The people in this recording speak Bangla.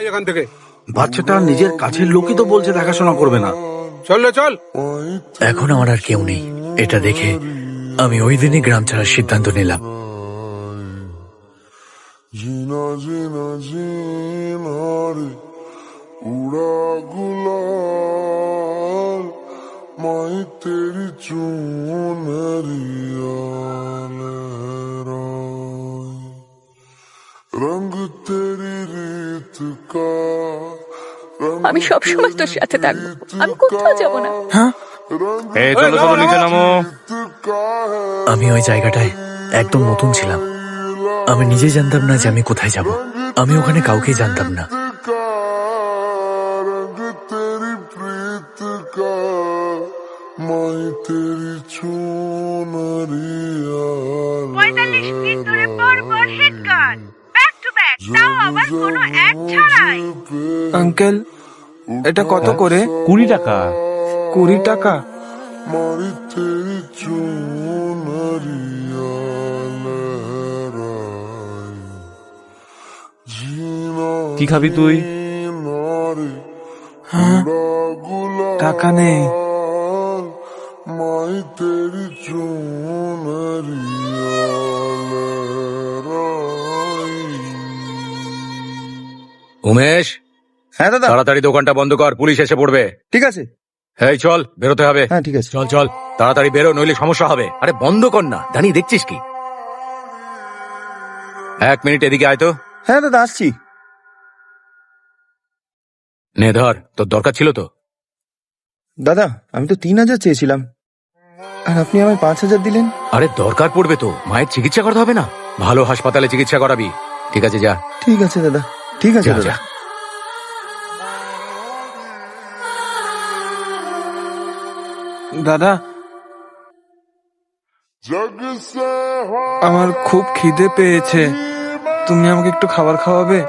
এখান থেকে বাচ্চাটা নিজের কাছের লোকই তো বলছে দেখাশোনা করবে না। চল চল। এখন আমার আর কেউ নেই, এটা দেখে আমি ওই দিনই গ্রাম ছাড়ার সিদ্ধান্ত নিলাম। जीना जीना जीना रे उड़ा गुलाल माई तेरी चूनरिया लहराए रंग तेरी रीत का আমি সবসময় তোর সাথে থাকবো, আমি কোথাও যাবো না। এই চলো চলো, নিচে নামো। আমি ওই জায়গাটায় একদম নতুন ছিলাম, আমি নিজে জানতাম না যে আমি কোথায় যাব। আমি ওখানে কাউকে জানতাম না। रंग तेरी प्रीत का माई तेरी चूनरिया 45 মিনিট ধরে পরপর হিট গান ব্যাক টু ব্যাক, তাও আবার কোনো অ্যাড ছাড়াই। আঙ্কেল, এটা কত করে? 20 টাকা। 20 টাকা? मारी तेरी चूनरिया लहराए जीना কি খাবি তুই? नारे হ্যাঁ, টাকা নেই। माई तेरी चूनरिया लहराए। উমেশ, হ্যাঁ দাদা, তাড়াতাড়ি দোকানটা বন্ধ কর, পুলিশ এসে পড়বে। ঠিক আছে। এই চল, বেরোতে হবে। হ্যাঁ ঠিক আছে। চল চল, তাড়াতাড়ি বেরো, নইলে সমস্যা হবে। আরে বন্ধ কর না, দাঁড়িয়ে দেখছিস কি? 1 মিনিট এদিকে আয় তো। হ্যাঁ দাদা, আসছি। নে ধর, তোর দরকার ছিল তো। দাদা, আমি তো 3000 চেয়েছিলাম, আর আপনি আমায় 5000 দিলেন। আরে দরকার পড়বে তো, মায়ের চিকিৎসা করতে হবে না? ভালো হাসপাতালে চিকিৎসা করাবি। ঠিক আছে, যা। ঠিক আছে দাদা, ঠিক আছে যা, দাদা। যা। দাদা, जग से আমার খুব খিদে পেয়েছে, তুমি আমাকে একটু খাবার খাওয়াবে?